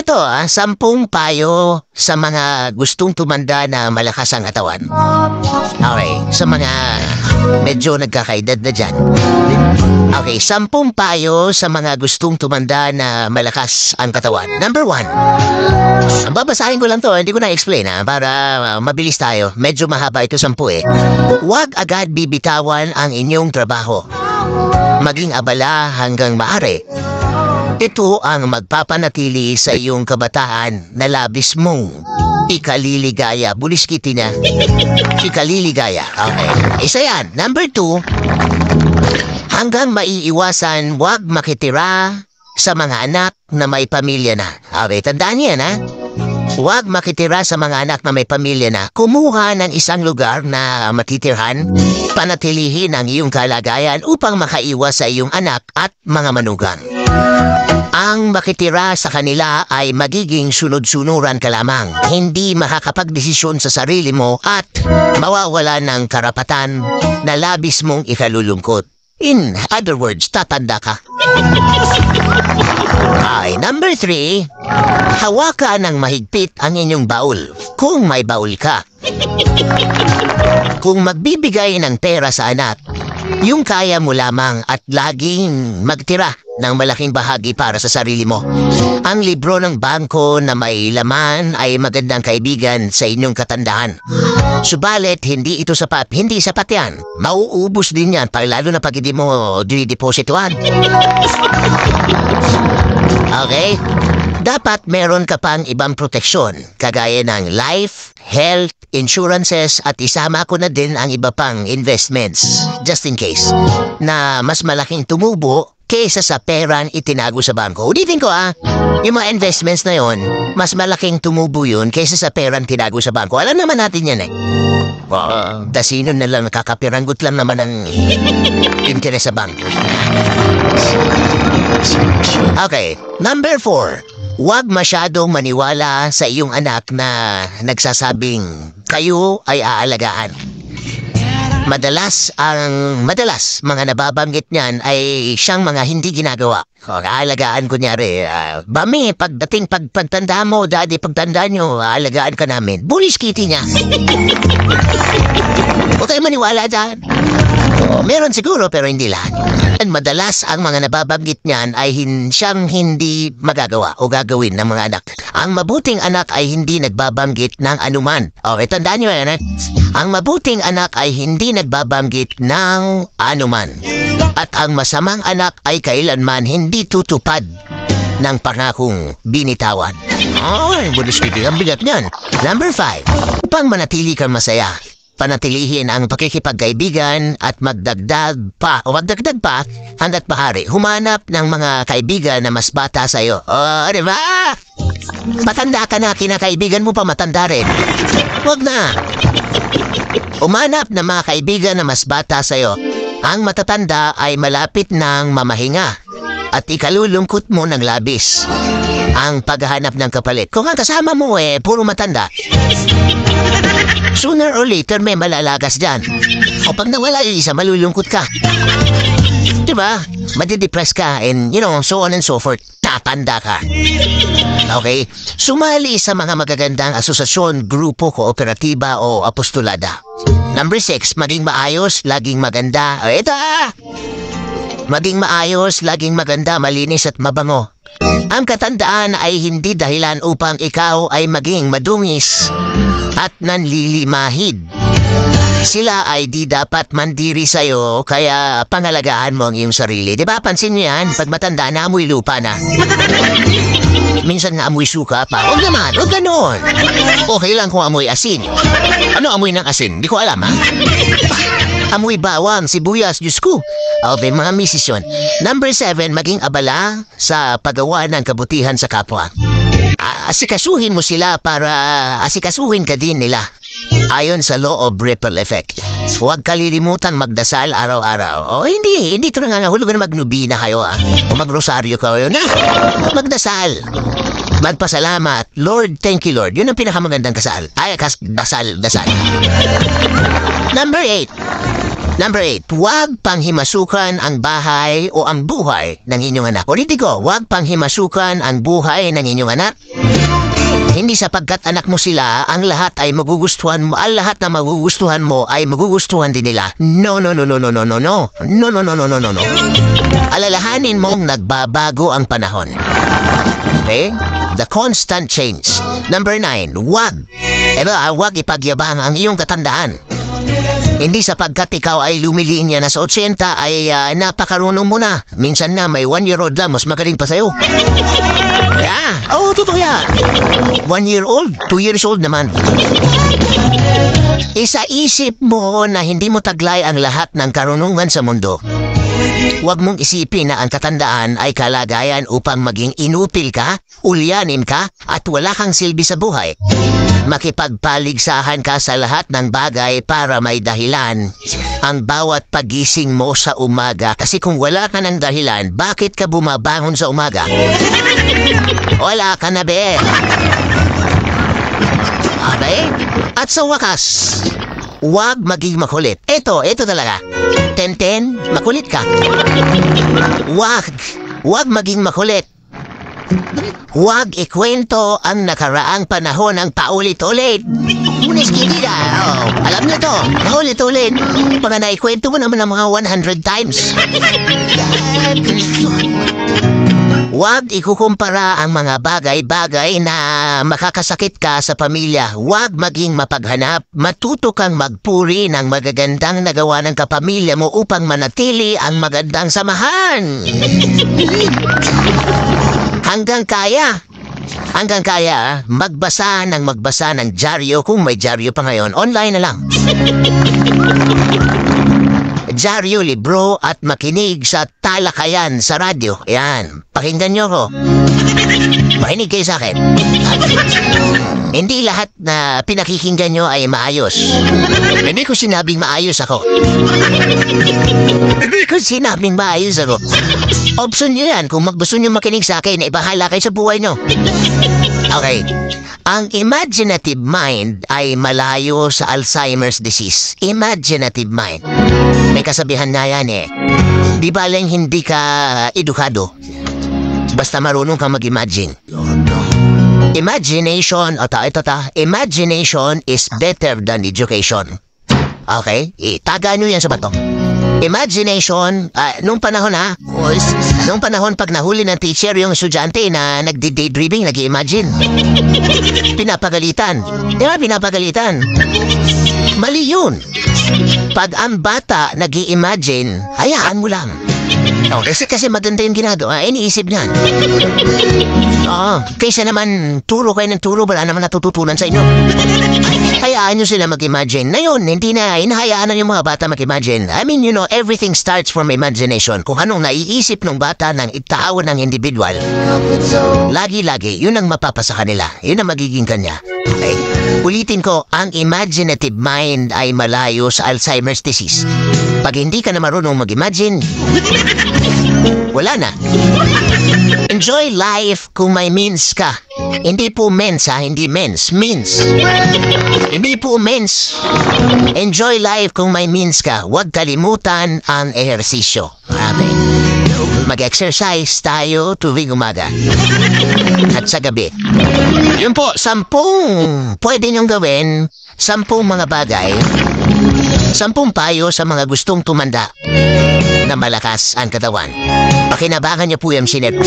Ito 10 payo sa mga gustong tumanda na malakas ang katawan. Okay, sa mga medyo nagkakaedad na dyan. Okay, 10 payo sa mga gustong tumanda na malakas ang katawan. Number 1. Babasahin ko lang to, hindi ko na-explain para mabilis tayo. Medyo mahaba ito 10 eh. Huwag agad bibitawan ang inyong trabaho. Maging abala hanggang maaari. Ito ang magpapanatili sa iyong kabataan na labis mong ikaliligaya. Buliskiti na. Ikaliligaya. Okay. Isa yan. Number 2. Hanggang maiiwasan, huwag makitira sa mga anak na may pamilya na. Okay, tandaan yan ha. Huwag makitira sa mga anak na may pamilya na. Kumuha ng isang lugar na matitirhan, panatilihin ang iyong kalagayan upang makaiwas sa iyong anak at mga manugang. Ang makitira sa kanila ay magiging sunod-sunuran ka lamang. Hindi makakapagdesisyon sa sarili mo at mawawala ng karapatan na labis mong ikalulungkot. In other words, tatanda ka. Ay, number 3, hawakan ng mahigpit ang inyong baul kung may baul ka. Kung magbibigay ng pera sa anak, yung kaya mo lamang at laging magtira ng malaking bahagi para sa sarili mo. Ang libro ng bangko na may laman ay magandang kaibigan sa inyong katandaan. Subalit, hindi ito sapat. Hindi sapat yan. Mauubos din yan, lalo na pag hindi mo didepositoan. Okay? Dapat meron ka pang ibang proteksyon, kagaya ng life, health, insurances, at isama ko na din ang iba pang investments, just in case, na mas malaking tumubo kaysa sa perang itinago sa bangko. Ulitin ko yung mga investments na yon, mas malaking tumubo yun kaysa sa perang tinago sa bangko. Alam naman natin yan eh. Dasino na lang, nakakapiranggot lang naman ang interest sa bangko. Okay, number 4. Huwag masyadong maniwala sa iyong anak na nagsasabing kayo ay aalagaan. Madalas mga nababanggit niyan ay siyang mga hindi ginagawa. Aalagaan kunyari, Mami, pagtanda mo, Daddy, pagtanda nyo, aalagaan ka namin. Bulis kitty niya. Huwag kayo maniwala dyan. Meron siguro pero hindi lahat. At madalas ang mga nababanggit niyan ay siyang hindi magagawa o gagawin ng mga anak. Ang mabuting anak ay hindi nagbabanggit ng anuman. Okay, tandaan nyo yan. Ang mabuting anak ay hindi nagbabanggit ng anuman. At ang masamang anak ay kailanman hindi tutupad ng pangakong binitawan. Ay, bulis kitty, ang bigat niyan. Number 5. Upang manatili kang masaya, panatilihin ang pakikipagkaibigan at magdagdag pa hanggat maaari. Humanap ng mga kaibigan na mas bata sa'yo. Di ba? Matanda ka na, kinakaibigan mo pa matanda rin. Huwag na. Humanap ng mga kaibigan na mas bata sa'yo. Ang matatanda ay malapit ng mamahinga at ikalulungkot mo ng labis ang paghahanap ng kapalit. Kung ang kasama mo puro matanda, sooner or later may malalagas dyan. O pag nawala yung isa, malulungkot ka. Diba? Madidepress ka and so on and so forth. Tatanda ka. Okay? Sumali sa mga magagandang asosasyon, grupo, kooperatiba o apostolada. Number 6, maging maayos, laging maganda. Ito maging maayos, laging maganda, malinis at mabango. Ang katandaan ay hindi dahilan upang ikaw ay maging madungis at nanlilimahid. Sila ay di dapat mandiri sa'yo, kaya pangalagaan mo ang iyong sarili. Diba, pansin niyo yan? Pag matanda na, amoy lupa na. Minsan nga amoy suka pa. Huwag naman, huwag ganon. Okay lang kung amoy asin. Ano amoy ng asin? Di ko alam, Amoy bawang, sibuyas, Diyos ko. Okay, mga misis yun. Number 7, maging abala sa paggawa ng kabutihan sa kapwa. Asikasuhin mo sila para asikasuhin ka din nila. Ayon sa law of ripple effect. Huwag kalilimutan magdasal araw-araw. O hindi ito nangangahulugan na magnubina kayo o magrosaryo kayo na. Magdasal. Magpasalamat. Lord, thank you Lord. Yun ang pinakamagandang dasal. Number 8. Number 8, huwag panghimasukan ang bahay o ang buhay ng inyong anak. Politiko, huwag panghimasukan ang buhay ng inyong anak. Hindi sapagkat anak mo sila, ang lahat ay magugustuhan mo, ang lahat na magugustuhan mo ay magugustuhan din nila. No, no, no, no, no, no, no, no. No, no, no, no, no, no, no. Alalahanin mong nagbabago ang panahon. Okay? The constant change. Number 9, huwag ipagyabang ang iyong katandaan. Hindi sapagkat ikaw ay lumiliin niya na sa 80 ay napakarunong mo na. Minsan na may 1-year-old lang, mas magaling pa sa'yo. Yeah. Oh, totoo yan. 1-year-old, 2 years old naman. Isa-isip mo na hindi mo taglay ang lahat ng karunungan sa mundo. Huwag mong isipin na ang katandaan ay kalagayan upang maging inupil ka, ulyanin ka, at wala kang silbi sa buhay. Makipagpaligsahan ka sa lahat ng bagay para may dahilan ang bawat pagising mo sa umaga. Kasi kung wala ka ng dahilan, bakit ka bumabangon sa umaga? Wala ka na, be. Okay? At sa wakas, huwag maging makulit. Ito talaga. 10-10, makulit ka. Huwag maging makulit. Huwag ikwento ang nakaraang panahon ng paulit-ulit. Munis kitida. Oh, alam na to. Paulit-ulit. Mga naikwento mo naman ng mga 100 times. Huwag ikukumpara ang mga bagay-bagay na makakasakit ka sa pamilya. Huwag maging mapaghanap. Matuto kang magpuri ng magagandang nagawa ng kapamilya mo upang manatili ang magandang samahan. Hanggang kaya, magbasa ng dyaryo kung may dyaryo pa ngayon. Online na lang. Dyaryo, libro at makinig sa talakayan sa radyo. Yan, pakinggan nyo ko. Makinig kayo sa akin. Hindi lahat na pinakikinggan nyo ay maayos. Hindi ko sinabing maayos ako. Option nyo yan kung gusto nyo makinig sa akin, bahala kayo sa buhay nyo. Okay. Ang imaginative mind ay malayo sa Alzheimer's disease. Imaginative mind. May kasabihan na yan eh. Di baling hindi ka edukado. Basta marunong kang mag-imagine. Imagination is better than education. Okay? Itaga nyo yan sa bato. Imagination, nung panahon pag nahuli ng teacher yung estudyante na nagdi-daydreaming, nag-i-imagine. Pinapagalitan. Di ba pinapagalitan? Mali yun. Pag ang bata nag-i-imagine, hayaan mo lang. Kasi maganda yung ginagawa, iniisip niyan. Kaysa naman turo kayo ng turo, wala naman natututunan sa inyo. Hayaan nyo sila mag-imagine. Na yun, hindi na hinahayaan na yung mga bata mag-imagine. I mean, everything starts from imagination. Kung anong naiisip ng bata ng itao ng individual, lagi-lagi, yun ang mapapasa kanila. Yun ang magiging kanya. Okay? Ulitin ko, ang imaginative mind ay malayo sa Alzheimer's disease. Pag hindi ka na marunong mag-imagine, wala na. Enjoy life kung may means ka. Hindi po mens hindi mens. Means. Hindi po mens. Enjoy life kung may means ka. Huwag kalimutan ang ehersisyo. Amen. Mag-exercise tayo tuwing umaga. At sa gabi. Yun po, 10 pwede niyong gawin, 10 mga bagay, 10 payo sa mga gustong tumanda na malakas ang katawan. Pakinabangan niyo po yung sinep.